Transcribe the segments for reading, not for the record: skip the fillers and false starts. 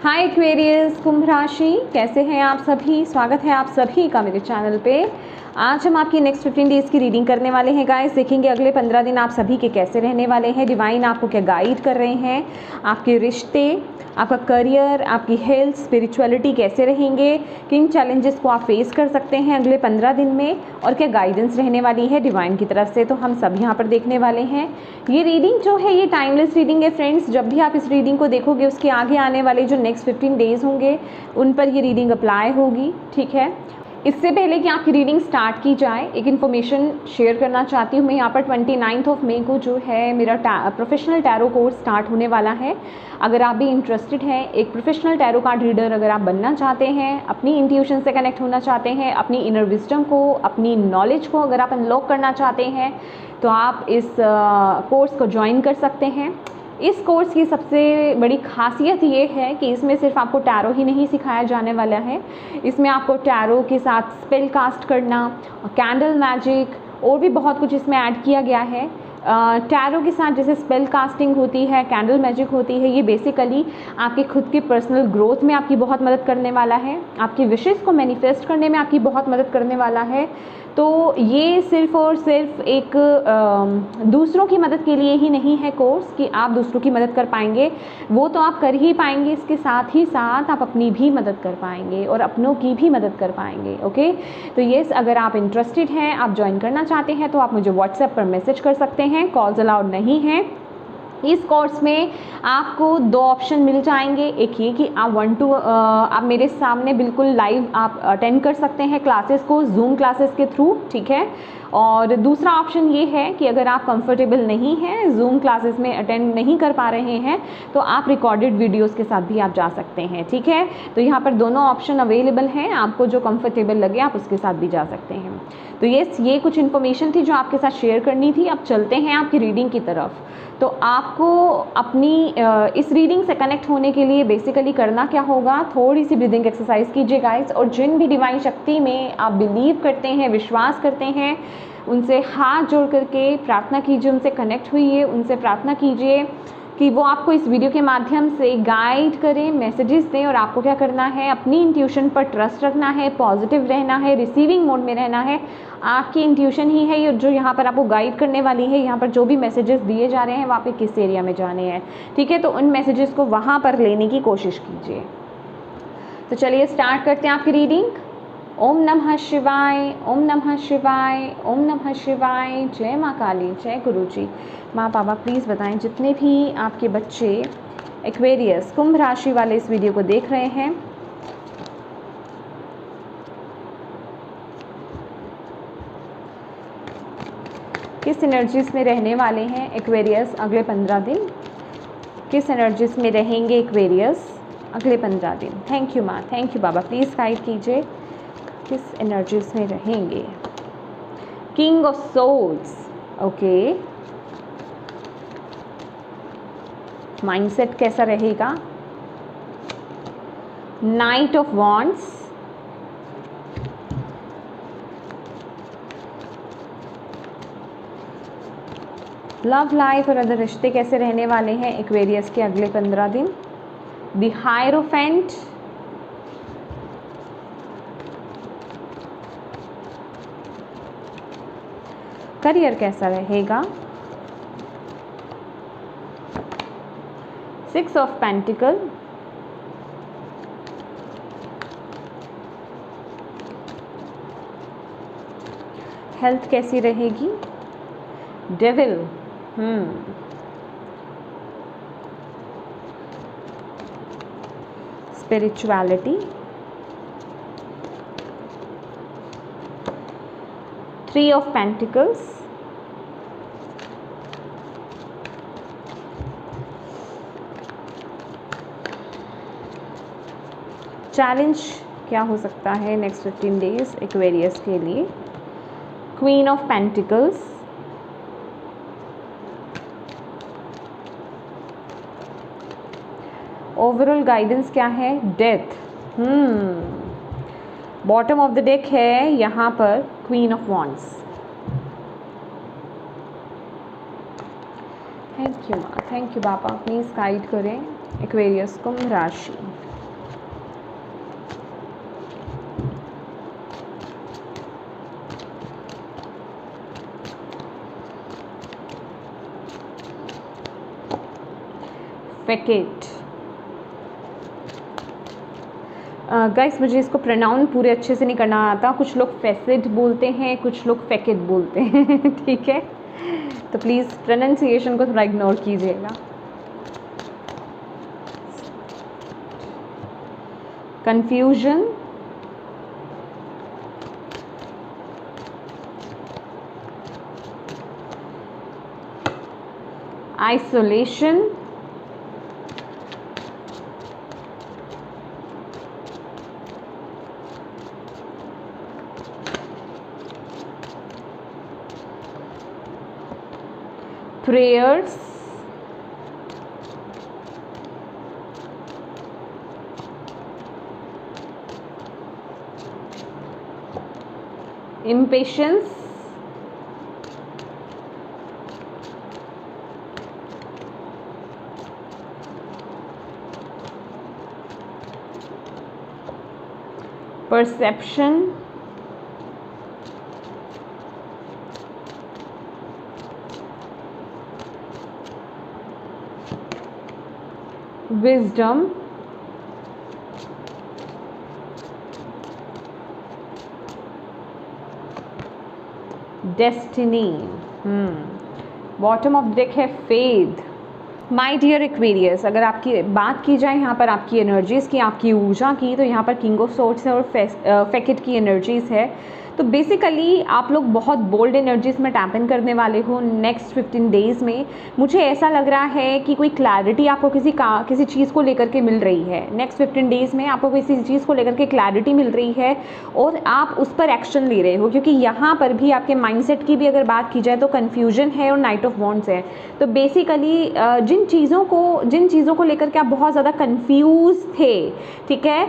हाय Aquarius कुंभ राशि, कैसे हैं आप सभी। स्वागत है आप सभी का मेरे चैनल पे। आज हम आपकी नेक्स्ट 15 डेज़ की रीडिंग करने वाले हैं गाइस। देखेंगे अगले 15 दिन आप सभी के कैसे रहने वाले हैं। डिवाइन आपको क्या गाइड कर रहे हैं, आपके रिश्ते, आपका करियर, आपकी हेल्थ, स्पिरिचुअलिटी कैसे रहेंगे, किन चैलेंजेस को आप फेस कर सकते हैं अगले 15 दिन में, और क्या गाइडेंस रहने वाली है डिवाइन की तरफ से, तो हम सब यहाँ पर देखने वाले हैं। ये रीडिंग जो है ये टाइमलेस रीडिंग है फ्रेंड्स। जब भी आप इस रीडिंग को देखोगे उसके आगे आने वाले जो नेक्स्ट 15 डेज़ होंगे उन पर ये रीडिंग अप्लाई होगी, ठीक है। इससे पहले कि आपकी रीडिंग स्टार्ट की जाए, एक इन्फॉर्मेशन शेयर करना चाहती हूँ मैं यहाँ पर। 29 मई को जो है मेरा प्रोफेशनल टैरो कोर्स स्टार्ट होने वाला है। अगर आप भी इंटरेस्टेड हैं, एक प्रोफेशनल टैरो कार्ड रीडर अगर आप बनना चाहते हैं, अपनी इंट्यूशन से कनेक्ट होना चाहते हैं, अपनी इनर विजडम को, अपनी नॉलेज को अगर आप अनलॉक करना चाहते हैं, तो आप इस कोर्स को ज्वाइन कर सकते हैं। इस कोर्स की सबसे बड़ी खासियत ये है कि इसमें सिर्फ आपको टैरो ही नहीं सिखाया जाने वाला है, इसमें आपको टैरो के साथ स्पेल कास्ट करना, कैंडल मैजिक और भी बहुत कुछ इसमें ऐड किया गया है। टैरो के साथ जैसे स्पेल कास्टिंग होती है, कैंडल मैजिक होती है, ये बेसिकली आपके खुद की पर्सनल ग्रोथ में आपकी बहुत मदद करने वाला है, आपकी विशेस को मैनिफेस्ट करने में आपकी बहुत मदद करने वाला है। तो ये सिर्फ और सिर्फ एक दूसरों की मदद के लिए ही नहीं है कोर्स कि आप दूसरों की मदद कर पाएंगे, वो तो आप कर ही पाएंगे, इसके साथ ही साथ आप अपनी भी मदद कर पाएंगे और अपनों की भी मदद कर पाएंगे। ओके, तो येस, अगर आप इंटरेस्टेड हैं, आप ज्वाइन करना चाहते हैं, तो आप मुझे व्हाट्सएप पर मैसेज कर सकते हैं। कॉल्स अलाउड नहीं हैं। इस कोर्स में आपको दो ऑप्शन मिल जाएंगे। एक ये कि आप आप मेरे सामने बिल्कुल लाइव आप अटेंड कर सकते हैं क्लासेस को, जूम क्लासेस के थ्रू, ठीक है। और दूसरा ऑप्शन ये है कि अगर आप कंफर्टेबल नहीं हैं, जूम क्लासेस में अटेंड नहीं कर पा रहे हैं, तो आप रिकॉर्डेड वीडियोस के साथ भी आप जा सकते हैं, ठीक है। तो यहाँ पर दोनों ऑप्शन अवेलेबल हैं, आपको जो कंफर्टेबल लगे आप उसके साथ भी जा सकते हैं। तो ये कुछ इन्फॉर्मेशन थी जो आपके साथ शेयर करनी थी। अब चलते हैं आपकी रीडिंग की तरफ। तो आपको अपनी इस रीडिंग से कनेक्ट होने के लिए बेसिकली करना क्या होगा, थोड़ी सी ब्रीदिंग एक्सरसाइज कीजिए गाइस। और जिन भी डिवाइन शक्ति में आप बिलीव करते हैं, विश्वास करते हैं, उनसे हाथ जोड़ करके प्रार्थना कीजिए, उनसे कनेक्ट हुइए, उनसे प्रार्थना कीजिए कि वो आपको इस वीडियो के माध्यम से गाइड करें, मैसेजेस दें। और आपको क्या करना है, अपनी इंट्यूशन पर ट्रस्ट रखना है, पॉजिटिव रहना है, रिसीविंग मोड में रहना है। आपकी इंट्यूशन ही है जो यहाँ पर आपको गाइड करने वाली है। यहाँ पर जो भी मैसेजेस दिए जा रहे हैं वहाँ पे किस एरिया में जाने हैं, ठीक है। तो उन मैसेजेस को वहाँ पर लेने की कोशिश कीजिए। तो चलिए स्टार्ट करते हैं आपकी रीडिंग। ओम नमः शिवाय, ओम नमः शिवाय, ओम नमः शिवाय। जय माँ काली, जय गुरु जी। माँ बाबा प्लीज़ बताएं, जितने भी आपके बच्चे एक्वेरियस कुंभ राशि वाले इस वीडियो को देख रहे हैं, किस एनर्जीज में रहने वाले हैं एक्वेरियस अगले 15 दिन, किस एनर्जीज में रहेंगे एक्वेरियस अगले 15 दिन। थैंक यू माँ, थैंक यू बाबा, प्लीज़ गाइड कीजिए किस एनर्जीज में रहेंगे। King of souls, okay. Mindset कैसा रहेगा। Knight of wands, love life और अदर रिश्ते कैसे रहने वाले हैं एक्वेरियस के अगले 15 दिन। द हायरोफेंट, करियर कैसा रहेगा। 6 ऑफ पेंटिकल, हेल्थ कैसी रहेगी। Devil, spirituality, 3 of pentacles, challenge क्या हो सकता है नेक्स्ट 15 डेज एक्वेरियस के लिए। Queen of pentacles, overall guidance क्या है। Death, bottom of the deck है यहाँ पर queen of wands. Thank you माँ, थैंक यू बाबा, प्लीज़ गाइड करें एक्वेरियस कुंभ राशि। फेकेट। गाइस मुझे इसको प्रोनाउन पूरे अच्छे से नहीं करना आता, कुछ लोग फेसिड बोलते हैं, कुछ लोग फेकेट बोलते हैं ठीक है, तो प्लीज़ प्रोनाउंसिएशन को थोड़ा इग्नोर कीजिएगा। Confusion, isolation, prayers, impatience, perception, wisdom, destiny. Bottom of deck है फेथ। माय डियर एक्वेरियस, अगर आपकी बात की जाए यहाँ पर आपकी एनर्जीज़ की, आपकी ऊर्जा की, तो यहाँ पर किंग ऑफ सोर्ड्स है और फेकेट की एनर्जीज़ है। तो बेसिकली आप लोग बहुत बोल्ड एनर्जीज़ में टैप इन करने वाले हो नेक्स्ट 15 डेज़ में। मुझे ऐसा लग रहा है कि कोई क्लैरिटी आपको किसी चीज़ को लेकर के मिल रही है। नेक्स्ट 15 डेज़ में आपको किसी चीज़ को लेकर के क्लैरिटी मिल रही है और आप उस पर एक्शन ले रहे हो, क्योंकि यहाँ पर भी आपके माइंडसेट की भी अगर बात की जाए तो कन्फ्यूजन है और नाइट ऑफ वॉन्ड्स है। तो बेसिकली जिन चीज़ों को लेकर के आप बहुत ज़्यादा कन्फ्यूज़ थे, ठीक है,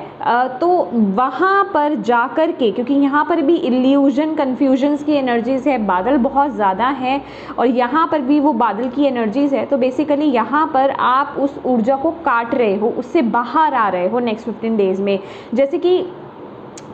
तो वहाँ पर जा कर के, क्योंकि यहाँ पर भी इल्यूजन कन्फ्यूजन्स की एनर्जीज़ है, बादल बहुत ज़्यादा है और यहाँ पर भी वो बादल की एनर्जीज़ है। तो बेसिकली यहाँ पर आप उस ऊर्जा को काट रहे हो, उससे बाहर आ रहे हो नेक्स्ट 15 डेज़ में। जैसे कि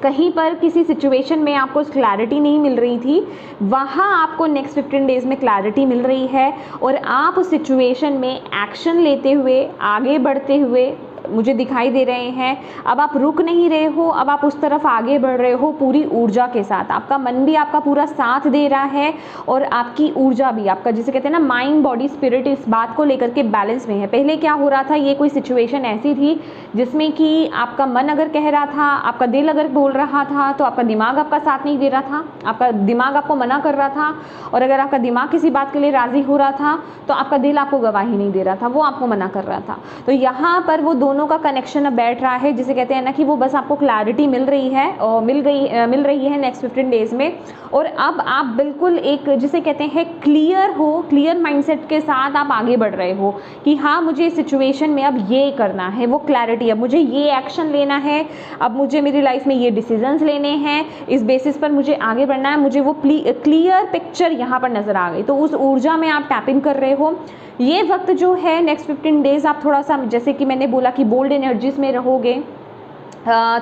कहीं पर किसी सिचुएशन में आपको क्लैरिटी नहीं मिल रही थी, वहाँ आपको नेक्स्ट 15 डेज़ में क्लैरिटी मिल रही है और आप उस सिचुएशन में एक्शन लेते हुए, आगे बढ़ते हुए मुझे दिखाई दे रहे हैं। अब आप रुक नहीं रहे हो, अब आप उस तरफ आगे बढ़ रहे हो पूरी ऊर्जा के साथ। आपका मन भी आपका पूरा साथ दे रहा है और आपकी ऊर्जा भी, आपका जिसे कहते हैं ना माइंड बॉडी स्पिरिट, इस बात को लेकर के बैलेंस में है। पहले क्या हो रहा था, ये कोई सिचुएशन ऐसी थी जिसमें कि आपका मन अगर कह रहा था, आपका दिल अगर बोल रहा था, तो आपका दिमाग आपका साथ नहीं दे रहा था, आपका दिमाग आपको मना कर रहा था। और अगर आपका दिमाग किसी बात के लिए राज़ी हो रहा था तो आपका दिल आपको गवाही नहीं दे रहा था, वो आपको मना कर रहा था। तो यहाँ पर वो दोनों का कनेक्शन अब बैठ रहा है, जिसे कहते हैं ना कि वो बस आपको क्लैरिटी मिल रही है और मिल रही है नेक्स्ट 15 डेज़ में। और अब आप बिल्कुल एक जिसे कहते हैं क्लियर माइंडसेट के साथ आप आगे बढ़ रहे हो कि हाँ मुझे इस सिचुएशन में अब ये करना है, वो क्लैरिटी, अब मुझे ये एक्शन लेना है, अब मुझे मेरी लाइफ में ये डिसीजंस लेने हैं, इस बेसिस पर मुझे आगे बढ़ना है। मुझे वो क्लियर पिक्चर यहाँ पर नज़र आ गई, तो उस ऊर्जा में आप टैप इन कर रहे हो। ये वक्त जो है नेक्स्ट 15 डेज़ आप थोड़ा सा, जैसे कि मैंने बोला कि बोल्ड एनर्जीज़ में रहोगे,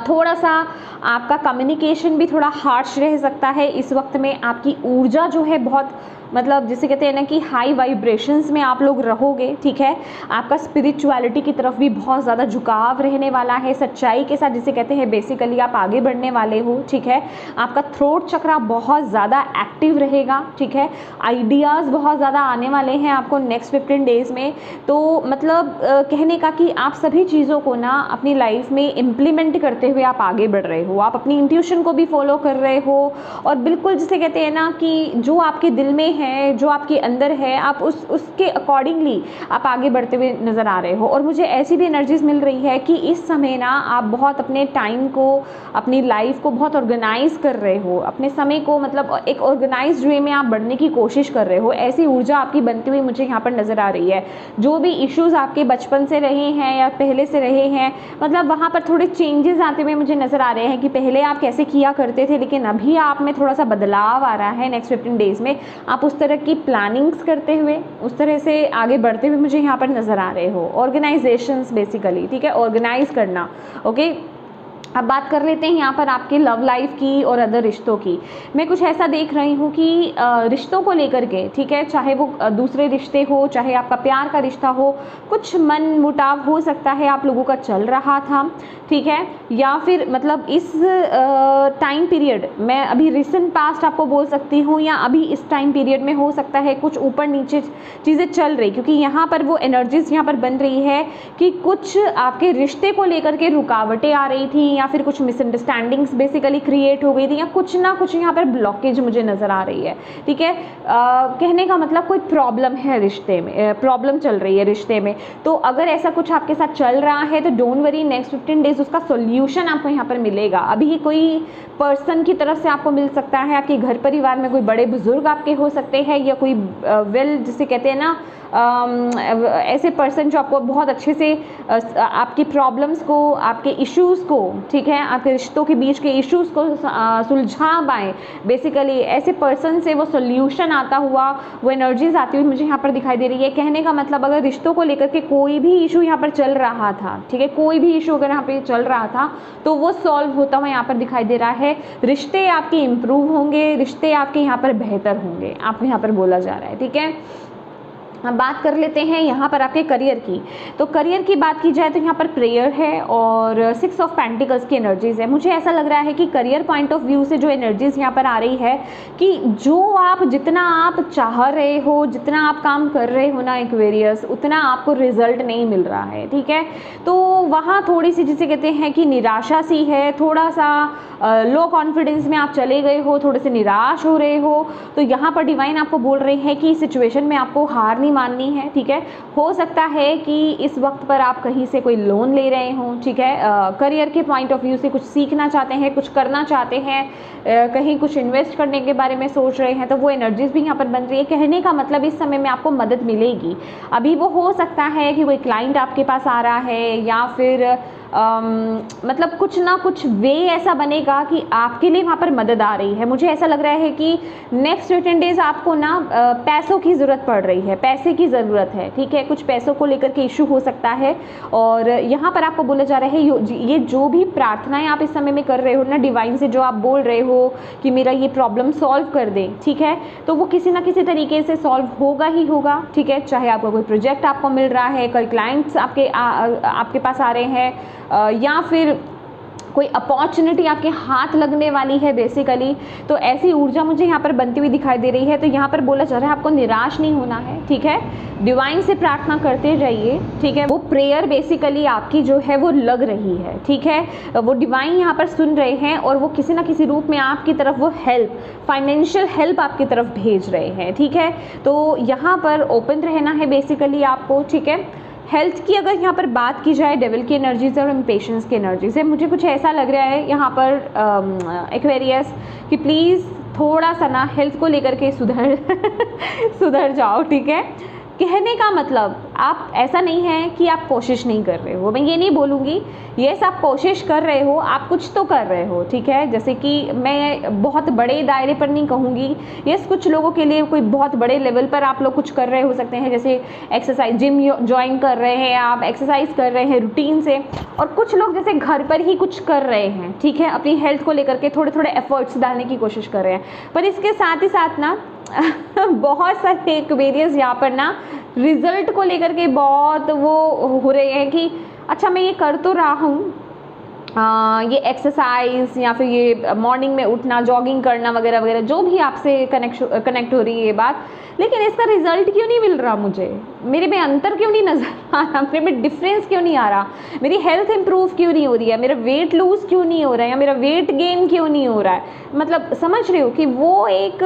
थोड़ा सा आपका कम्युनिकेशन भी थोड़ा हार्श रह सकता है। इस वक्त में आपकी ऊर्जा जो है बहुत, मतलब जिसे कहते हैं ना कि हाई वाइब्रेशंस में आप लोग रहोगे, ठीक है। आपका स्पिरिचुअलिटी की तरफ भी बहुत ज़्यादा झुकाव रहने वाला है, सच्चाई के साथ, जिसे कहते हैं बेसिकली आप आगे बढ़ने वाले हो, ठीक है। आपका थ्रोट चक्रा बहुत ज़्यादा एक्टिव रहेगा, ठीक है। आइडियाज़ बहुत ज़्यादा आने वाले हैं आपको नेक्स्ट 15 डेज़ में। तो मतलब कहने का कि आप सभी चीज़ों को ना अपनी लाइफ में इम्प्लीमेंट करते हुए आप आगे बढ़ रहे हो, आप अपनी इंट्यूशन को भी फॉलो कर रहे हो और बिल्कुल जिसे कहते हैं ना कि जो आपके दिल में है, जो आपके अंदर है, आप उसके अकॉर्डिंगली आप आगे बढ़ते हुए नज़र आ रहे हो। और मुझे ऐसी भी एनर्जीज मिल रही है कि इस समय ना आप बहुत अपने टाइम को, अपनी लाइफ को बहुत ऑर्गेनाइज कर रहे हो, अपने समय को मतलब एक ऑर्गेनाइज्ड वे में आप बढ़ने की कोशिश कर रहे हो। ऐसी ऊर्जा आपकी बनती हुई मुझे यहाँ पर नज़र आ रही है। जो भी इश्यूज़ आपके बचपन से रहे हैं या पहले से रहे हैं, मतलब वहाँ पर थोड़े चेंजेस आते हुए मुझे नज़र आ रहे हैं कि पहले आप कैसे किया करते थे, लेकिन अभी आप में थोड़ा सा बदलाव आ रहा है। नेक्स्ट 15 डेज़ में आप उस तरह की प्लानिंग्स करते हुए, उस तरह से आगे बढ़ते हुए मुझे यहाँ पर नज़र आ रहे हो। ऑर्गेनाइजेशंस बेसिकली, ठीक है, ऑर्गेनाइज करना, ओके। अब बात कर लेते हैं यहाँ पर आपके लव लाइफ की और अदर रिश्तों की। मैं कुछ ऐसा देख रही हूँ कि रिश्तों को लेकर के, ठीक है, चाहे वो दूसरे रिश्ते हो, चाहे आपका प्यार का रिश्ता हो, कुछ मन मुटाव हो सकता है आप लोगों का चल रहा था, ठीक है, या फिर मतलब इस टाइम पीरियड, मैं अभी रिसेंट पास्ट आपको बोल सकती हूँ, या अभी इस टाइम पीरियड में हो सकता है कुछ ऊपर नीचे चीज़ें चल रही, क्योंकि यहाँ पर वो एनर्जीज यहाँ पर बन रही है कि कुछ आपके रिश्ते को लेकर के रुकावटें आ रही थी, या फिर कुछ मिसअंडरस्टैंडिंग्स बेसिकली क्रिएट हो गई थी, या कुछ ना कुछ यहाँ पर ब्लॉकेज मुझे नज़र आ रही है, ठीक है। कहने का मतलब कोई प्रॉब्लम है रिश्ते में, प्रॉब्लम चल रही है रिश्ते में। तो अगर ऐसा कुछ आपके साथ चल रहा है तो डोंट वरी, नेक्स्ट 15 डेज उसका सॉल्यूशन आपको यहाँ पर मिलेगा। अभी कोई पर्सन की तरफ से आपको मिल सकता है, आपके घर परिवार में कोई बड़े बुजुर्ग आपके हो सकते हैं, या कोई जिसे कहते हैं ना ऐसे पर्सन जो आपको बहुत अच्छे से आपकी प्रॉब्लम्स को, आपके इश्यूज़ को, ठीक है, आपके रिश्तों के बीच के इश्यूज़ को सुलझा पाएँ। बेसिकली ऐसे पर्सन से वो सॉल्यूशन आता हुआ, वो एनर्जीज आती हुई मुझे यहाँ पर दिखाई दे रही है। कहने का मतलब अगर रिश्तों को लेकर के कोई भी इशू यहाँ पर चल रहा था, ठीक है, कोई भी इशू अगर यहाँ पे चल रहा था तो वो सॉल्व होता हुआ यहाँ पर दिखाई दे रहा है। रिश्ते आपके इम्प्रूव होंगे, रिश्ते आपके यहाँ पर बेहतर होंगे, आपको यहाँ पर बोला जा रहा है, ठीक है। हम बात कर लेते हैं यहाँ पर आपके करियर की। तो करियर की बात की जाए तो यहाँ पर प्रेयर है और 6 ऑफ पेंटिकल्स की एनर्जीज़ है। मुझे ऐसा लग रहा है कि करियर पॉइंट ऑफ व्यू से जो एनर्जीज़ यहाँ पर आ रही है कि जो आप जितना आप चाह रहे हो, जितना आप काम कर रहे हो ना एक्वेरियस, उतना आपको रिजल्ट नहीं मिल रहा है, ठीक है। तो वहाँ थोड़ी सी जिसे कहते हैं कि निराशा सी है, थोड़ा सा लो कॉन्फिडेंस में आप चले गए हो, थोड़े से निराश हो रहे हो। तो यहाँ पर डिवाइन आपको बोल रहे हैं कि इस सिचुएशन में आपको हार नहीं माननी है, ठीक है। हो सकता है कि इस वक्त पर आप कहीं से कोई लोन ले रहे हो, ठीक है, करियर के पॉइंट ऑफ व्यू से कुछ सीखना चाहते हैं, कुछ करना चाहते हैं, कहीं कुछ इन्वेस्ट करने के बारे में सोच रहे हैं, तो वो एनर्जीज भी यहाँ पर बन रही है। कहने का मतलब इस समय में आपको मदद मिलेगी। अभी वो हो सकता है कि कोई क्लाइंट आपके पास आ रहा है, या फिर मतलब कुछ ना कुछ वे ऐसा बनेगा कि आपके लिए वहाँ पर मदद आ रही है। मुझे ऐसा लग रहा है कि नेक्स्ट 15 डेज आपको ना पैसों की ज़रूरत पड़ रही है, पैसे की ज़रूरत है, ठीक है, कुछ पैसों को लेकर के इशू हो सकता है। और यहाँ पर आपको बोला जा रहा है ये जो भी प्रार्थनाएं आप इस समय में कर रहे हो ना डिवाइन से, जो आप बोल रहे हो कि मेरा ये प्रॉब्लम सॉल्व कर दे, ठीक है, तो वो किसी ना किसी तरीके से सॉल्व होगा ही होगा, ठीक है। चाहे आपका कोई प्रोजेक्ट आपको मिल रहा है, कोई क्लाइंट्स आपके पास आ रहे हैं, या फिर कोई अपॉर्चुनिटी आपके हाथ लगने वाली है बेसिकली, तो ऐसी ऊर्जा मुझे यहाँ पर बनती हुई दिखाई दे रही है। तो यहाँ पर बोला जा रहा है आपको निराश नहीं होना है, ठीक है, डिवाइन से प्रार्थना करते रहिए, ठीक है। वो प्रेयर बेसिकली आपकी जो है वो लग रही है, ठीक है, वो डिवाइन यहाँ पर सुन रहे हैं और वो किसी ना किसी रूप में आपकी तरफ वो हेल्प, फाइनेंशियल हेल्प आपकी तरफ भेज रहे हैं, ठीक है। तो यहाँ पर ओपन रहना है बेसिकली आपको, ठीक है। हेल्थ की अगर यहाँ पर बात की जाए, डेविल की एनर्जीज और इम्पेशंस की एनर्जीज है। मुझे कुछ ऐसा लग रहा है यहाँ पर एक्वेरियस कि प्लीज़ थोड़ा सा ना हेल्थ को लेकर के सुधर जाओ, ठीक है। कहने का मतलब आप ऐसा नहीं है कि आप कोशिश नहीं कर रहे हो, मैं ये नहीं बोलूँगी, यस आप कोशिश कर रहे हो, आप कुछ तो कर रहे हो, ठीक है। जैसे कि मैं बहुत बड़े दायरे पर नहीं कहूँगी, यस कुछ लोगों के लिए कोई बहुत बड़े लेवल पर आप लोग कुछ कर रहे हो सकते हैं, जैसे एक्सरसाइज, जिम ज्वाइन कर रहे हैं, आप एक्सरसाइज कर रहे हैं रूटीन से, और कुछ लोग जैसे घर पर ही कुछ कर रहे हैं, ठीक है, अपनी हेल्थ को लेकर के थोड़े थोड़े एफर्ट्स डालने की कोशिश कर रहे हैं। पर इसके साथ ही साथ ना बहुत सारे एक्वेरियस यहाँ पर ना रिजल्ट को लेकर के बहुत वो हो रहे हैं कि अच्छा मैं ये कर तो रहा हूँ, ये एक्सरसाइज या फिर ये मॉर्निंग में उठना, जॉगिंग करना वगैरह वगैरह, जो भी आपसे कनेक्ट हो रही है ये बात, लेकिन इसका रिजल्ट क्यों नहीं मिल रहा मुझे, मेरे में अंतर क्यों नहीं नज़र आ रहा, मेरे में डिफरेंस क्यों नहीं आ रहा, मेरी हेल्थ इंप्रूव क्यों नहीं हो रही है, मेरा वेट लूज़ क्यों नहीं हो रहा है, या मेरा वेट गेन क्यों नहीं हो रहा है। मतलब समझ रहे हो कि वो एक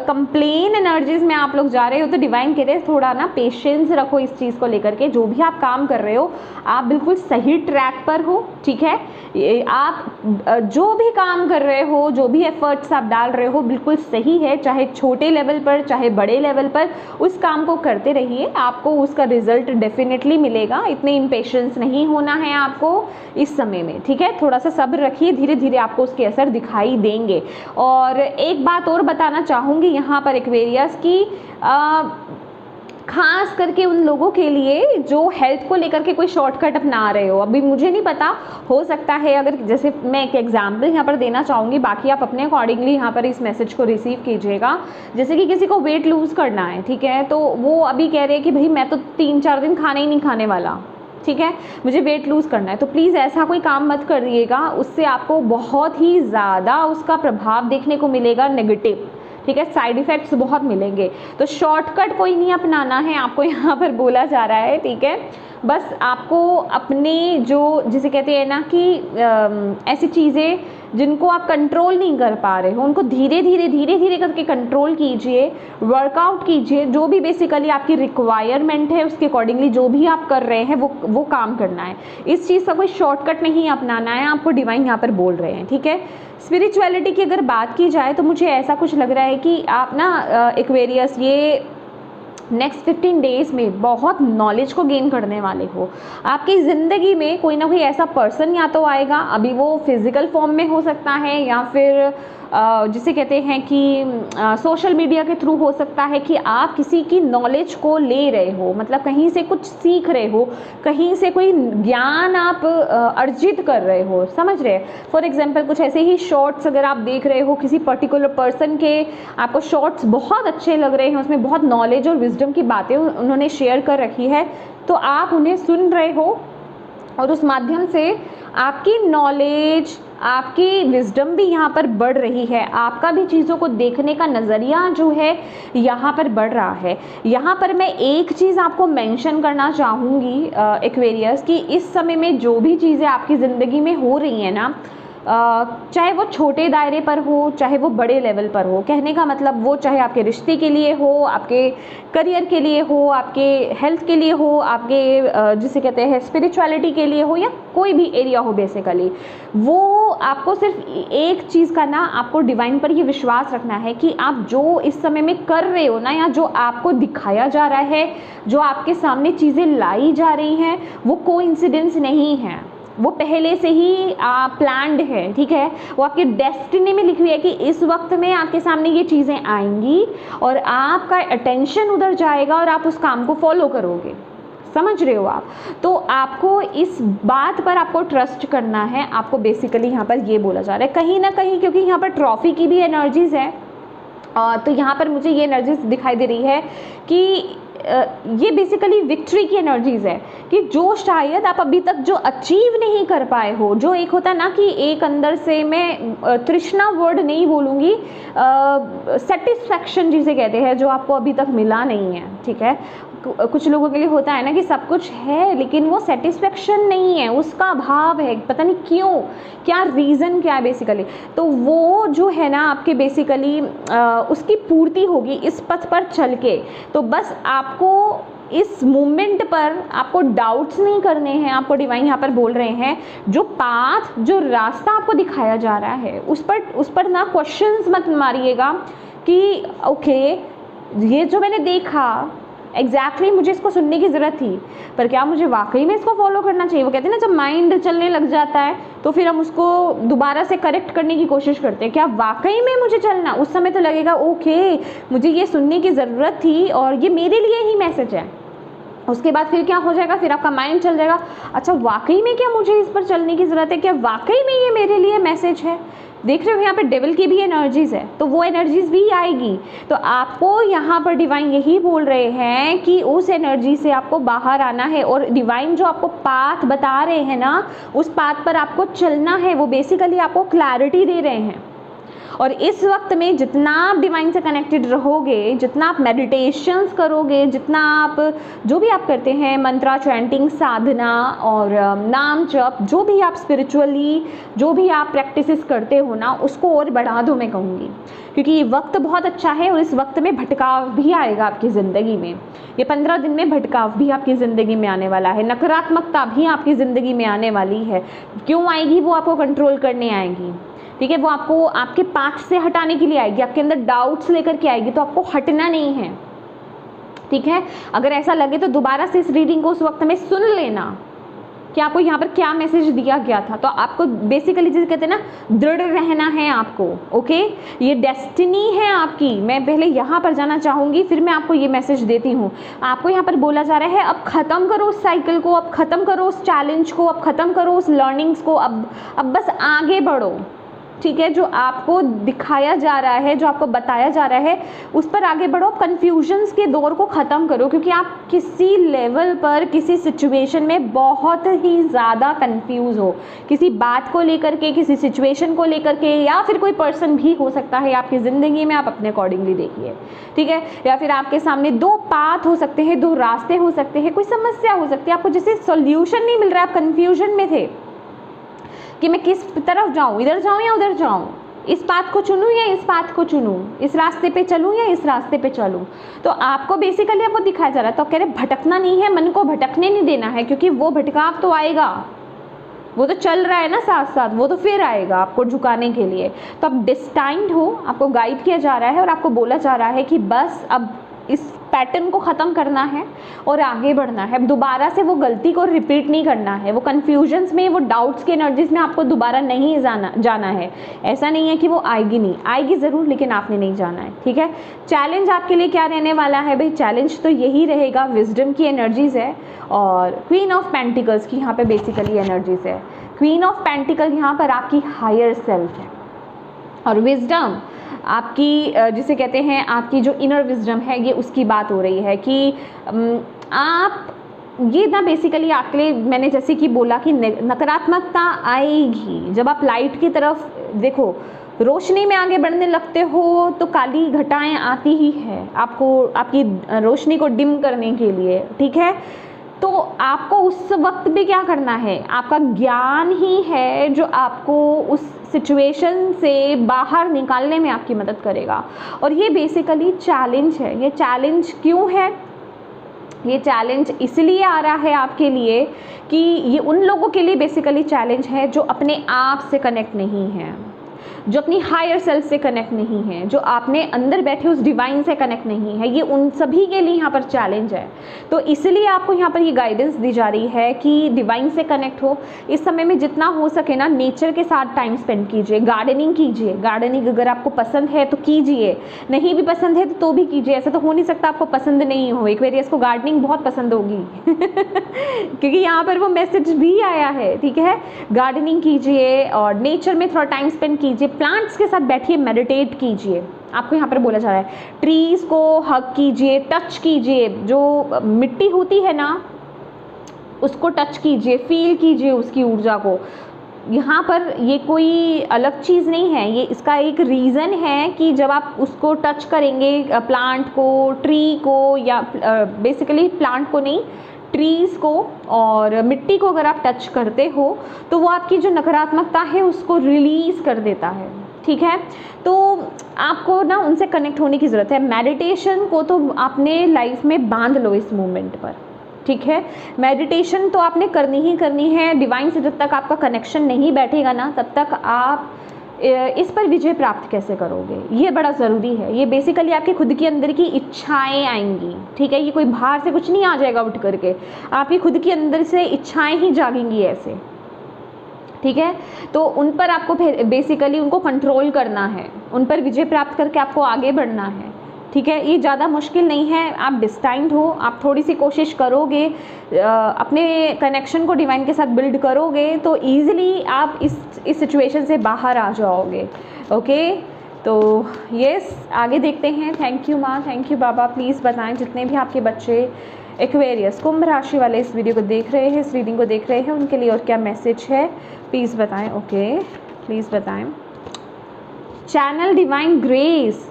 कंप्लेन एनर्जीज में आप लोग जा रहे हो। तो डिवाइन कह रहे हैं थोड़ा ना पेशेंस रखो इस चीज़ को लेकर के, जो भी आप काम कर रहे हो आप बिल्कुल सही ट्रैक पर हो, ठीक है। आप जो भी काम कर रहे हो, जो भी एफर्ट्स आप डाल रहे हो बिल्कुल सही है, चाहे छोटे लेवल पर चाहे बड़े लेवल पर, उस काम को करते रहिए, आपको उसका रिजल्ट डेफिनेटली मिलेगा। इतने इम्पेशेंस नहीं होना है आपको इस समय में, ठीक है। थोड़ा सा सब्र रखिए, धीरे धीरे आपको उसके असर दिखाई देंगे। और एक बात और बताना चाहूँगी यहाँ पर एक्वेरियस की, खास करके उन लोगों के लिए जो हेल्थ को लेकर के कोई शॉर्टकट अपना रहे हो। अभी मुझे नहीं पता, हो सकता है, अगर जैसे मैं एक एग्जांपल यहाँ पर देना चाहूँगी, बाकी आप अपने अकॉर्डिंगली यहाँ पर इस मैसेज को रिसीव कीजिएगा। जैसे कि किसी को वेट लूज़ करना है, ठीक है, तो वो अभी कह रहे हैं कि भाई मैं तो 3-4 दिन खाना ही नहीं खाने वाला, ठीक है, मुझे वेट लूज़ करना है। तो प्लीज़ ऐसा कोई काम मत करिएगा, उससे आपको बहुत ही ज़्यादा उसका प्रभाव देखने को मिलेगा नेगेटिव, ठीक है, साइड इफ़ेक्ट्स बहुत मिलेंगे। तो शॉर्टकट कोई नहीं अपनाना है आपको, यहाँ पर बोला जा रहा है, ठीक है। बस आपको अपने जो जिसे कहते हैं ना कि ऐसी चीज़ें जिनको आप कंट्रोल नहीं कर पा रहे हो, उनको धीरे धीरे करके कंट्रोल कीजिए, वर्कआउट कीजिए, जो भी बेसिकली आपकी रिक्वायरमेंट है उसके अकॉर्डिंगली जो भी आप कर रहे हैं वो काम करना है। इस चीज़ का कोई शॉर्टकट नहीं अपनाना है, आपको डिवाइन यहाँ पर बोल रहे हैं, ठीक है। स्पिरिचुअलिटी की अगर बात की जाए तो मुझे ऐसा कुछ लग रहा है कि आप ना एक्वेरियस ये नेक्स्ट 15 डेज़ में बहुत नॉलेज को गेन करने वाले हो। आपकी ज़िंदगी में कोई ना कोई ऐसा पर्सन या तो आएगा, अभी वो फिज़िकल फॉर्म में हो सकता है या फिर जिसे कहते हैं कि सोशल मीडिया के थ्रू हो सकता है कि आप किसी की नॉलेज को ले रहे हो, मतलब कहीं से कुछ सीख रहे हो, कहीं से कोई ज्ञान आप अर्जित कर रहे हो, समझ रहे हैं। फॉर एग्जांपल कुछ ऐसे ही शॉर्ट्स अगर आप देख रहे हो, किसी पर्टिकुलर पर्सन के आपको शॉर्ट्स बहुत अच्छे लग रहे हैं, उसमें बहुत नॉलेज और विजडम की बातें उन्होंने शेयर कर रखी है, तो आप उन्हें सुन रहे हो और उस माध्यम से आपकी नॉलेज, आपकी विजडम भी यहाँ पर बढ़ रही है, आपका भी चीज़ों को देखने का नज़रिया जो है यहाँ पर बढ़ रहा है। यहाँ पर मैं एक चीज़ आपको मेंशन करना चाहूँगी एक्वेरियस, कि इस समय में जो भी चीज़ें आपकी ज़िंदगी में हो रही हैं ना, चाहे वो छोटे दायरे पर हो, चाहे वो बड़े लेवल पर हो, कहने का मतलब वो चाहे आपके रिश्ते के लिए हो, आपके करियर के लिए हो, आपके हेल्थ के लिए हो, आपके जिसे कहते हैं स्पिरिचुअलिटी के लिए हो, या कोई भी एरिया हो, बेसिकली वो आपको सिर्फ एक चीज़ का ना, आपको डिवाइन पर ये विश्वास रखना है कि आप जो इस समय में कर रहे हो ना, या जो आपको दिखाया जा रहा है, जो आपके सामने चीज़ें लाई जा रही हैं, वो कोइंसिडेंस नहीं है, वो पहले से ही प्लान्ड है, ठीक है। वो आपके डेस्टिनी में लिखी हुई है कि इस वक्त में आपके सामने ये चीज़ें आएंगी और आपका अटेंशन उधर जाएगा और आप उस काम को फॉलो करोगे, समझ रहे हो आप। तो आपको इस बात पर आपको ट्रस्ट करना है, आपको बेसिकली यहाँ पर ये बोला जा रहा है कहीं ना कहीं, क्योंकि यहाँ पर ट्रॉफी की भी एनर्जीज़ है, तो यहाँ पर मुझे ये एनर्जीज दिखाई दे रही है कि ये बेसिकली विक्ट्री की एनर्जीज है, कि जो शायद आप अभी तक जो अचीव नहीं कर पाए हो, जो एक होता ना कि एक अंदर से, मैं तृष्णा वर्ड नहीं बोलूँगी, सेटिस्फैक्शन जिसे कहते हैं, जो आपको अभी तक मिला नहीं है, ठीक है। कुछ लोगों के लिए होता है ना कि सब कुछ है लेकिन वो सेटिस्फेक्शन नहीं है, उसका अभाव है, पता नहीं क्यों, क्या रीज़न क्या है बेसिकली। तो वो जो है ना आपके बेसिकली उसकी पूर्ति होगी इस पथ पर चल के। तो बस आपको इस मूवमेंट पर आपको डाउट्स नहीं करने हैं, आपको डिवाइन यहाँ पर बोल रहे हैं जो पाथ, जो रास्ता आपको दिखाया जा रहा है उस पर ना क्वेश्चंस मत मारिएगा कि ओके ये जो मैंने देखा एग्जैक्टली मुझे इसको सुनने की ज़रूरत थी, पर क्या मुझे वाकई में इसको फॉलो करना चाहिए। वो कहते हैं ना जब माइंड चलने लग जाता है तो फिर हम उसको दोबारा से करेक्ट करने की कोशिश करते हैं, क्या वाकई में मुझे चलना। उस समय तो लगेगा ओके मुझे ये सुनने की ज़रूरत थी और ये मेरे लिए ही मैसेज है। उसके बाद फिर क्या हो जाएगा, फिर आपका माइंड चल जाएगा अच्छा वाकई में क्या मुझे इस पर चलने की ज़रूरत है, क्या वाकई में ये मेरे लिए मैसेज है। देख रहे हो यहाँ पे डेविल की भी एनर्जीज़ है, तो वो एनर्जीज़ भी आएगी। तो आपको यहाँ पर डिवाइन यही बोल रहे हैं कि उस एनर्जी से आपको बाहर आना है, और डिवाइन जो आपको पाथ बता रहे हैं ना उस पाथ पर आपको चलना है। वो बेसिकली आपको क्लैरिटी दे रहे हैं। और इस वक्त में जितना आप डिवाइन से कनेक्टेड रहोगे, जितना आप मेडिटेशंस करोगे, जितना आप जो भी आप करते हैं मंत्रा चैंटिंग, साधना और नाम जप, जो भी आप स्पिरिचुअली जो भी आप प्रैक्टिसेस करते हो ना उसको और बढ़ा दो मैं कहूँगी, क्योंकि ये वक्त बहुत अच्छा है और इस वक्त में भटकाव भी आएगा आपकी ज़िंदगी में। ये 15 दिन में भटकाव भी आपकी ज़िंदगी में आने वाला है, नकारात्मकता भी आपकी ज़िंदगी में आने वाली है। क्यों आएगी, वो आपको कंट्रोल करने आएगी, ठीक है। वो आपको आपके पाथ से हटाने के लिए आएगी, आपके अंदर डाउट्स लेकर के आएगी, तो आपको हटना नहीं है, ठीक है। अगर ऐसा लगे तो दोबारा से इस रीडिंग को उस वक्त में सुन लेना, कि आपको यहाँ पर क्या मैसेज दिया गया था। तो आपको बेसिकली जिसे कहते हैं ना दृढ़ रहना है आपको, ओके। ये डेस्टिनी है आपकी। मैं पहले यहाँ पर जाना चाहूँगी, फिर मैं आपको ये मैसेज देती हूँ। आपको यहाँ पर बोला जा रहा है अब ख़त्म करो उस साइकिल को, अब ख़त्म करो उस चैलेंज को, अब ख़त्म करो उस लर्निंग्स को, अब बस आगे बढ़ो, ठीक है। जो आपको दिखाया जा रहा है, जो आपको बताया जा रहा है, उस पर आगे बढ़ो। कन्फ्यूजन्स के दौर को ख़त्म करो, क्योंकि आप किसी लेवल पर किसी सिचुएशन में बहुत ही ज़्यादा कंफ्यूज हो, किसी बात को लेकर के, किसी सिचुएशन को लेकर के, या फिर कोई पर्सन भी हो सकता है आपकी ज़िंदगी में, आप अपने अकॉर्डिंगली देखिए, ठीक है। या फिर आपके सामने दो पाथ हो सकते हैं, दो रास्ते हो सकते हैं, कोई समस्या हो सकती है, आपको जैसे सॉल्यूशन नहीं मिल रहा है, आप कन्फ्यूजन में थे कि मैं किस तरफ जाऊं, इधर जाऊं या उधर जाऊं, इस बात को चुनूं या इस बात को चुनूं, इस रास्ते पे चलूं या इस रास्ते पे चलूं। तो आपको बेसिकली अब वो दिखाया जा रहा है। तो कह रहे भटकना नहीं है, मन को भटकने नहीं देना है, क्योंकि वो भटकाव तो आएगा, वो तो चल रहा है ना साथ साथ, वो तो फिर आएगा आपको झुकाने के लिए। तो आप डिस्टाइंड हो, आपको गाइड किया जा रहा है और आपको बोला जा रहा है कि बस अब इस पैटर्न को ख़त्म करना है और आगे बढ़ना है। अब दोबारा से वो गलती को रिपीट नहीं करना है, वो कन्फ्यूजन्स में, वो डाउट्स के एनर्जीज में आपको दोबारा नहीं जाना है। ऐसा नहीं है कि वो आएगी नहीं, आएगी ज़रूर, लेकिन आपने नहीं जाना है, ठीक है। चैलेंज आपके लिए क्या रहने वाला है भाई? चैलेंज तो यही रहेगा, विजडम की एनर्जीज़ है और क्वीन ऑफ पेंटिकल्स की यहाँ पर बेसिकली एनर्जीज़ है। क्वीन ऑफ पेंटिकल यहाँ पर आपकी हायर सेल्फ है और विजडम आपकी जिसे कहते हैं आपकी जो इनर विजडम है, ये उसकी बात हो रही है कि आप ये ना बेसिकली आपके लिए, मैंने जैसे कि बोला कि नकारात्मकता आएगी जब आप लाइट की तरफ देखो, रोशनी में आगे बढ़ने लगते हो तो काली घटाएं आती ही है आपको, आपकी रोशनी को डिम करने के लिए, ठीक है। तो आपको उस वक्त भी क्या करना है? आपका ज्ञान ही है जो आपको उस सिचुएशन से बाहर निकालने में आपकी मदद करेगा। और ये बेसिकली चैलेंज है। ये चैलेंज क्यों है? ये चैलेंज इसलिए आ रहा है आपके लिए कि ये उन लोगों के लिए बेसिकली चैलेंज है जो अपने आप से कनेक्ट नहीं है, जो अपनी हायर सेल्फ से कनेक्ट नहीं है, जो आपने अंदर बैठे उस डिवाइन से कनेक्ट नहीं है। ये उन सभी के लिए यहाँ पर चैलेंज है। तो इसलिए आपको यहाँ पर ये गाइडेंस दी जा रही है कि डिवाइन से कनेक्ट हो। इस समय में जितना हो सके ना नेचर के साथ टाइम स्पेंड कीजिए, गार्डनिंग कीजिए। गार्डनिंग अगर आपको पसंद है तो कीजिए, नहीं भी पसंद है तो भी कीजिए। ऐसा तो हो नहीं सकता आपको पसंद नहीं हो। एक्वेरियस को गार्डनिंग बहुत पसंद होगी क्योंकि यहाँ पर वो मैसेज भी आया है, ठीक है। गार्डनिंग कीजिए और नेचर में थोड़ा टाइम स्पेंड कीजिए, प्लांट्स के साथ बैठिए, मेडिटेट कीजिए। आपको यहाँ पर बोला जा रहा है ट्रीज को हग कीजिए, टच कीजिए। जो मिट्टी होती है ना उसको टच कीजिए, फील कीजिए उसकी ऊर्जा को। यहाँ पर ये कोई अलग चीज़ नहीं है, ये इसका एक रीज़न है कि जब आप उसको टच करेंगे, प्लांट को, ट्री को, या बेसिकली प्लांट को नहीं, ट्रीज़ को और मिट्टी को अगर आप टच करते हो तो वो आपकी जो नकारात्मकता है उसको रिलीज़ कर देता है, ठीक है। तो आपको ना उनसे कनेक्ट होने की ज़रूरत है। मेडिटेशन को तो आपने लाइफ में बांध लो इस मोमेंट पर, ठीक है। मेडिटेशन तो आपने करनी ही करनी है। डिवाइन से जब तक आपका कनेक्शन नहीं बैठेगा ना तब तक आप इस पर विजय प्राप्त कैसे करोगे, ये बड़ा ज़रूरी है। ये बेसिकली आपके खुद के अंदर की इच्छाएं आएंगी, ठीक है। ये कोई बाहर से कुछ नहीं आ जाएगा उठ करके, आपकी खुद के अंदर से इच्छाएं ही जागेंगी ऐसे, ठीक है। तो उन पर आपको बेसिकली उनको कंट्रोल करना है, उन पर विजय प्राप्त करके आपको आगे बढ़ना है, ठीक है। ये ज़्यादा मुश्किल नहीं है। आप डिस्टाइंड हो, आप थोड़ी सी कोशिश करोगे, अपने कनेक्शन को डिवाइन के साथ बिल्ड करोगे तो ईज़िली आप इस सिचुएशन से बाहर आ जाओगे, ओके। तो यस, आगे देखते हैं। थैंक यू माँ, थैंक यू बाबा। प्लीज़ बताएं जितने भी आपके बच्चे एक्वेरियस कुंभ राशि वाले इस वीडियो को देख रहे हैं, इस रीडिंग को देख रहे हैं, उनके लिए और क्या मैसेज है प्लीज़ बताएं, ओके। प्लीज़ बताएं। Channel divine grace.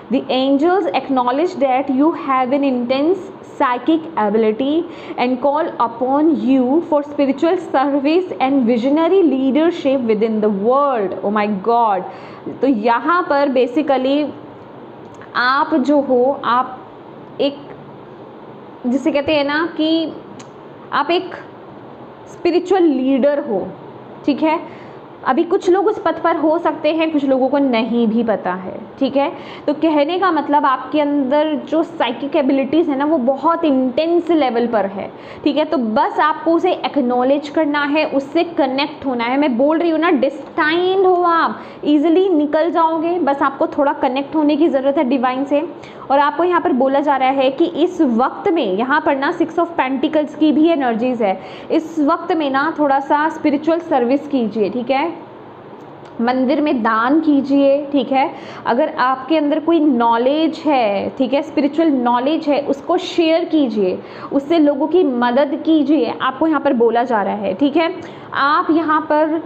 The angels acknowledge that you have an intense psychic ability and call upon you for spiritual service and visionary leadership within the world. Oh my God! तो यहाँ पर basically आप जो हो, आप एक जिसे कहते हैं ना कि आप एक स्पिरिचुअल लीडर हो, ठीक है। अभी कुछ लोग उस पथ पर हो सकते हैं, कुछ लोगों को नहीं भी पता है, ठीक है। तो कहने का मतलब आपके अंदर जो साइकिक एबिलिटीज़ है ना वो बहुत इंटेंस लेवल पर है, ठीक है। तो बस आपको उसे एक्नॉलेज करना है, उससे कनेक्ट होना है। मैं बोल रही हूँ ना, डिस्टाइंड हो आप, इजीली निकल जाओगे, बस आपको थोड़ा कनेक्ट होने की ज़रूरत है डिवाइन से। और आपको यहाँ पर बोला जा रहा है कि इस वक्त में, यहाँ पर ना 6 ऑफ पेंटिकल्स की भी एनर्जीज है, इस वक्त में ना थोड़ा सा स्पिरिचुअल सर्विस कीजिए, ठीक है। मंदिर में दान कीजिए, ठीक है। अगर आपके अंदर कोई नॉलेज है, ठीक है, स्पिरिचुअल नॉलेज है, उसको शेयर कीजिए, उससे लोगों की मदद कीजिए, आपको यहाँ पर बोला जा रहा है, ठीक है। आप यहाँ पर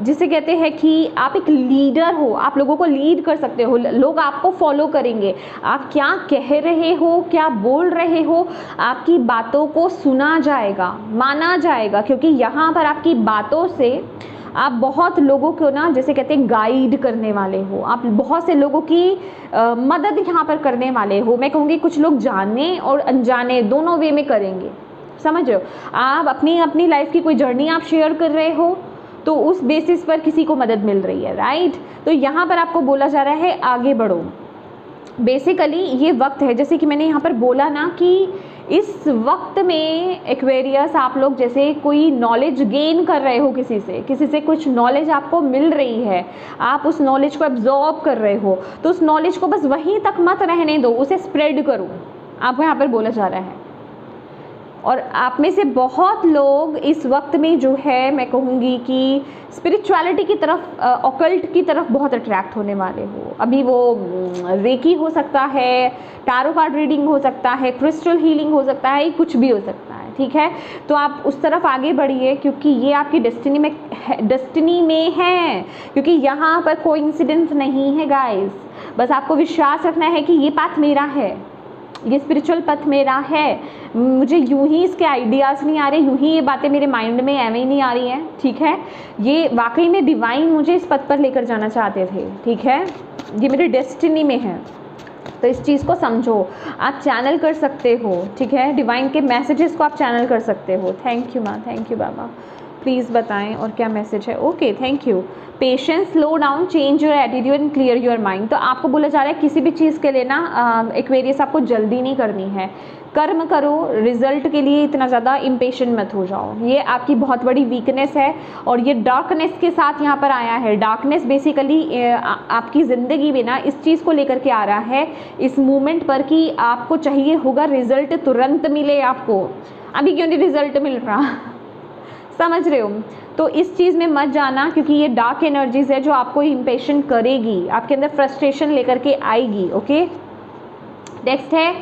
जिसे कहते हैं कि आप एक लीडर हो, आप लोगों को लीड कर सकते हो, लोग आपको फॉलो करेंगे। आप क्या कह रहे हो, क्या बोल रहे हो, आपकी बातों को सुना जाएगा, माना जाएगा, क्योंकि यहाँ पर आपकी बातों से आप बहुत लोगों को ना, जैसे कहते हैं, गाइड करने वाले हो, आप बहुत से लोगों की मदद यहाँ पर करने वाले हो। मैं कहूँगी कुछ लोग जाने और अनजाने दोनों वे में करेंगे, समझ रहे हो। आप अपनी लाइफ की कोई जर्नी आप शेयर कर रहे हो तो उस बेसिस पर किसी को मदद मिल रही है, राइट। तो यहाँ पर आपको बोला जा रहा है आगे बढ़ो। बेसिकली ये वक्त है, जैसे कि मैंने यहाँ पर बोला ना कि इस वक्त में एक्वेरियस आप लोग जैसे कोई नॉलेज गेन कर रहे हो, किसी से कुछ नॉलेज आपको मिल रही है, आप उस नॉलेज को एब्जॉर्ब कर रहे हो, तो उस नॉलेज को बस वहीं तक मत रहने दो, उसे स्प्रेड करो, आपको यहाँ पर बोला जा रहा है। और आप में से बहुत लोग इस वक्त में जो है, मैं कहूँगी कि स्पिरिचुअलिटी की तरफ, ऑकल्ट की तरफ बहुत अट्रैक्ट होने वाले हो। अभी वो रेकी हो सकता है, टारो कार्ड रीडिंग हो सकता है, क्रिस्टल हीलिंग हो सकता है, कुछ भी हो सकता है, ठीक है। तो आप उस तरफ आगे बढ़िए, क्योंकि ये आपकी डेस्टिनी में है, क्योंकि यहाँ पर कोइंसिडेंस नहीं है गाइस। बस आपको विश्वास रखना है कि ये पाथ मेरा है, ये स्पिरिचुअल पथ मेरा है। मुझे यूं ही इसके आइडियाज़ नहीं आ रहे, यूं ही ये बातें मेरे माइंड में एवं ही नहीं आ रही हैं, ठीक है। ये वाकई में डिवाइन मुझे इस पथ पर लेकर जाना चाहते थे, ठीक है। ये मेरी डेस्टिनी में है, तो इस चीज़ को समझो। आप चैनल कर सकते हो, ठीक है, डिवाइन के मैसेजेस को आप चैनल कर सकते हो। थैंक यू माँ, थैंक यू बाबा। प्लीज़ बताएं और क्या मैसेज है। Okay, thank you. Patience, slow down, change your attitude and clear your mind. तो आपको बोला जा रहा है किसी भी चीज़ के लिए ना एक्वेरियस आपको जल्दी नहीं करनी है, कर्म करो, रिजल्ट के लिए इतना ज़्यादा इम्पेशेंट मत हो जाओ। ये आपकी बहुत बड़ी वीकनेस है और ये डार्कनेस के साथ यहाँ पर आया है। डार्कनेस बेसिकली आपकी ज़िंदगी में ना इस चीज़ को लेकर के आ रहा है, इस मूवमेंट पर, कि आपको चाहिए होगा रिजल्ट तुरंत मिले आपको। अभी क्यों नहीं रिजल्ट मिल रहा, समझ रहे हो। तो इस चीज़ में मत जाना, क्योंकि ये डार्क एनर्जीज है जो आपको इम्पेशेंट करेगी, आपके अंदर फ्रस्ट्रेशन लेकर के आएगी। ओके, नेक्स्ट है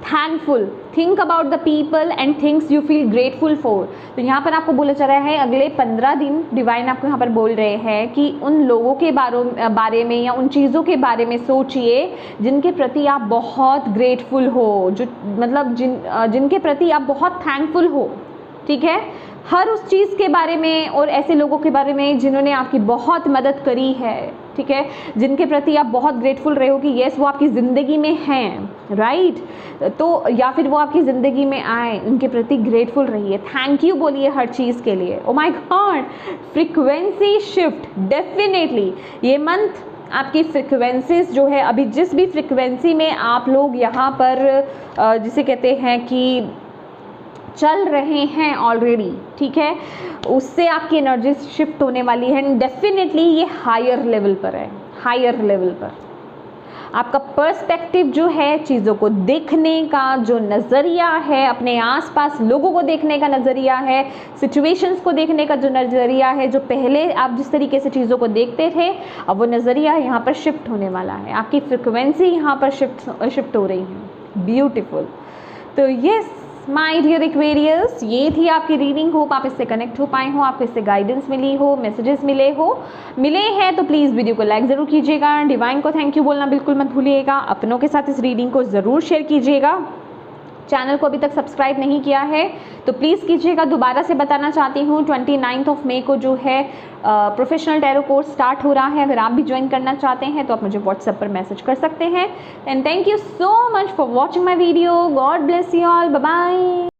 thankful, think about the people and things you feel grateful for. तो यहाँ पर आपको बोला जा रहा है अगले 15 दिन डिवाइन आपको यहाँ पर बोल रहे हैं कि उन लोगों के बारे में या उन चीज़ों के बारे में सोचिए जिनके प्रति आप बहुत ग्रेटफुल हो, जो मतलब जिनके प्रति आप बहुत थैंकफुल हो, ठीक है। हर उस चीज़ के बारे में और ऐसे लोगों के बारे में जिन्होंने आपकी बहुत मदद करी है, ठीक है, जिनके प्रति आप बहुत ग्रेटफुल रहे हो कि येस वो आपकी ज़िंदगी में हैं, राइट। तो या फिर वो आपकी ज़िंदगी में आए, उनके प्रति ग्रेटफुल रहिए, थैंक यू बोलिए हर चीज़ के लिए। Oh my God, frequency shift, definitely ये मंथ आपकी फ्रिक्वेंसीज जो है, अभी जिस भी फ्रिक्वेंसी में आप लोग यहाँ पर जिसे कहते हैं कि चल रहे हैं ऑलरेडी, ठीक है, उससे आपकी एनर्जी शिफ्ट होने वाली है। डेफिनेटली ये हायर लेवल पर है, हायर लेवल पर आपका पर्सपेक्टिव जो है, चीज़ों को देखने का जो नज़रिया है, अपने आसपास लोगों को देखने का नज़रिया है, सिचुएशंस को देखने का जो नज़रिया है, जो पहले आप जिस तरीके से चीज़ों को देखते थे, अब वो नज़रिया यहाँ पर शिफ्ट होने वाला है। आपकी फ्रिक्वेंसी यहाँ पर शिफ्ट हो रही है। ब्यूटीफुल। तो यस माय डियर एक्वेरियस, ये थी आपकी रीडिंग। होप आप इससे कनेक्ट हो पाए हो, आपको इससे गाइडेंस मिली हो, मैसेजेस मिले हैं तो प्लीज़ वीडियो को लाइक ज़रूर कीजिएगा। डिवाइन को थैंक यू बोलना बिल्कुल मत भूलिएगा। अपनों के साथ इस रीडिंग को ज़रूर शेयर कीजिएगा। चैनल को अभी तक सब्सक्राइब नहीं किया है तो प्लीज़ कीजिएगा। दोबारा से बताना चाहती हूँ 29 मई को जो है प्रोफेशनल टैरो कोर्स स्टार्ट हो रहा है। अगर आप भी ज्वाइन करना चाहते हैं तो आप मुझे व्हाट्सएप पर मैसेज कर सकते हैं। And thank you so much for watching my video. God bless you all, bye bye.